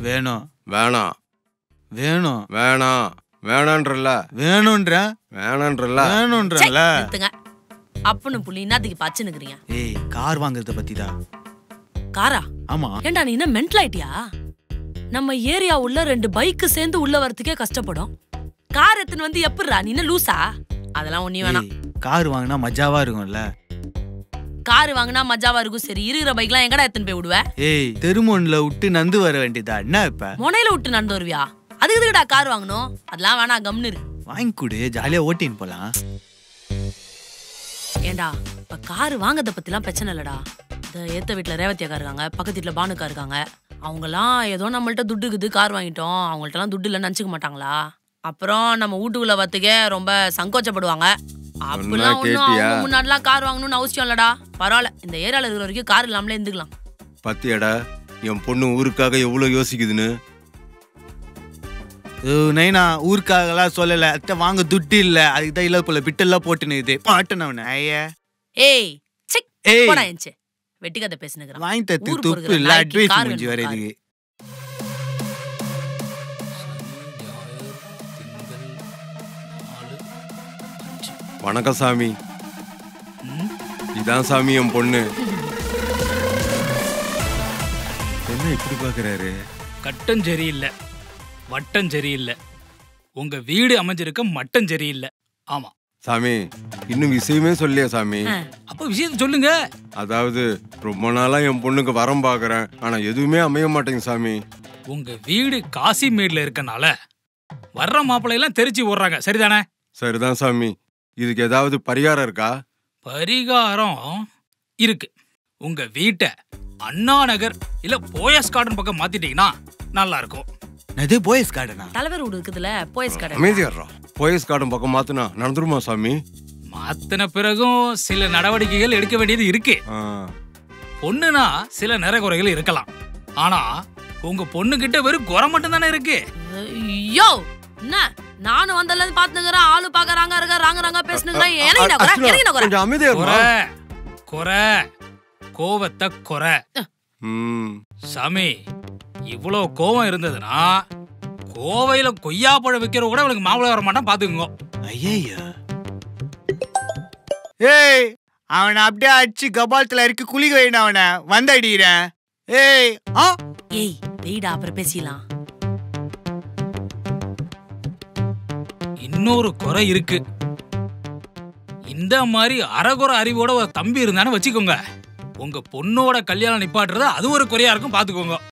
வேணும். வேணாம். வேணும். வேணாம். வேணான்றல. வேணும்ன்ற. வேணான்றல. வேணும்ன்றல. அப்பனு புள்ளி என்னத்துக்கு பச்சனுக்குறீங்க? ஏய் கார் வாங்குறத பத்திதா. காரா? ஆமா. ஏண்டா நீ என்ன மென்டல் ஆயிட்டியா? நம்ம ஏரியா உள்ள 2 பைக் சேர்ந்து உள்ள வரதுக்கே கஷ்டப்படும். கார் எத்தனை வந்து எப்படிரா? நீ என்ன லூசா? அதெல்லாம் ஒண்ணே வேணாம். கார் வாங்கினா மஜாவா இருக்கும்ல. கார் வாங்கினா மஜாவா இருக்கும். சரி, இருக்கிற பைக்லாம் எங்கடா எத்தனை போய் விடுவ? ஏய் தெருமோன்ல விட்டு நந்து வர வேண்டியதா என்ன? இப்ப முனையில விட்டு நடந்து வருவியா? அதுக்கு எதுக்குடா கார் வாங்கணும்? அதெல்லாம் வேணாம், கம்னு இரு. வாங்கி கொடு, ஜாலியா ஓட்டின்னு போலாம். ஏண்டா இப்ப கார் வாங்கறத பத்திலாம் பிரச்சனை இல்லடா. இந்த ஏத்த வீட்டுல ரேவதியாக்கா இருக்காங்க, பக்கத்து வீட்டுல பானுக்கா இருக்காங்க. அவங்கலாம் ஏதோ நம்மள்ட்ட துட்டு இருக்குது, கார் வாங்கிட்டோம், அவங்கள்ட்ட எல்லாம் துட்டு இல்லைன்னு நினைச்சுக்க மாட்டாங்களா? அப்புறம் நம்ம வீட்டுக்குள்ள வரத்துக்கே ரொம்ப சங்கோச்சப்படுவாங்க. அப்படிலாம் ஒன்னும் அவங்க முன்னாடிலாம் கார் வாங்கணும்னு அவசியம் இல்லடா. பரவாயில்ல, இந்த ஏரியால இருக்கிற வரைக்கும் கார் இல்லாமலே இருந்துக்கலாம். பத்தியாடா என் பொண்ணு ஊருக்காக எவ்வளவு யோசிக்குதுன்னு. நைனா ஊருக்காகலாம் சொல்லல, அத்தை வாங்க துட்டு இல்ல, அதுக்குதான் இல்ல போல பிட்டெல்லாம் போட்டுன்னு பாட்டுனவன. ஏய் சிக் போடா என்ச்சு வெட்டி கதை பேசுனுக்குறான். வாங்கி தத்து துப்பு இல்ல, அட்வைஸ் முடிஞ்சு வர இதுக்கு. வணக்கம் சாமி. இதான் சாமி என் பொண்ணு. என்ன இப்படி பாக்குறாரு? கட்டம் சரியில்லை, வட்டம் சரியில்லை, உங்க வீடு அமைஞ்சிருக்க மட்டம் சரியில்லை. ஆமா சாமி, இன்னும் விஷயமே சொல்லியா சாமி? அப்ப விஷயத்த சொல்லுங்க. அதாவது ரொம்ப நாளா என் பொண்ணுக்கு வரம் பாக்குறேன், ஆனா எதுவுமே அமைய மாட்டேங்க சாமி. உங்க வீடு காசிமேட்ல இருக்கனால வர்ற மாப்பிள்ளையெல்லாம் தெரிச்சு ஓடுறாங்க, சரிதானே? சரிதான் சாமி. இதுக்கு ஏதாவது பரிகாரம் இருக்கா? பரிகாரம் இருக்கு. உங்க வீட்டை அண்ணா நகர் இல்ல போயஸ் கார்டன் பக்கம் மாத்திட்டீங்கன்னா நல்லா இருக்கும். அது போயஸ் கார்டனா? தலைவர் வீடு இருக்குதுல, போயஸ் கார்டன். அமைதியாடுறா. போயஸ் கார்டன் பக்கம் மாத்தினா நடந்துருமா சாமி? மாத்தின பிறகும் சில நடவடிக்கைகள் எடுக்க வேண்டியது இருக்கு. பொண்ணுனா சில நிறைகுறைகள் இருக்கலாம், ஆனா உங்க பொண்ணு கிட்ட வெறும் குறை மட்டும் தானே இருக்கு. ஐயோ என்ன நானும் வந்தல பாத்துங்கறேன், ஆளு பாக்கறாங்க ராங்க பேசுனுங்கறேன். எனக்கு அமைதியாடுறா. குறை கோவத்தை குறை. சாமி, இவ்வளவு கோவம் இருந்ததுன்னா கோவையில கொய்யாப்பழம் விக்கிற கூட உனக்கு மாப்பிள்ளை வர மாட்டான், பாத்துக்கோங்க. ஐயா ஏய், அவனை அப்படியே அடிச்சு கபாலத்துல இருக்கு குளிக்க வேணும். அவனை வந்து அடிக்கிறேன். ஏய் ஏய் வெயிடா, அப்புறம் பேசிடலாம். இன்னொரு குறை இருக்கு. இந்த மாதிரி அறகுறை அறிவோட ஒரு தம்பி இருந்தானு வச்சுக்கோங்க, உங்க பொண்ணோட கல்யாணம் நிப்பாட்டுறது அது ஒரு குறையா இருக்கும், பாத்துக்கோங்க.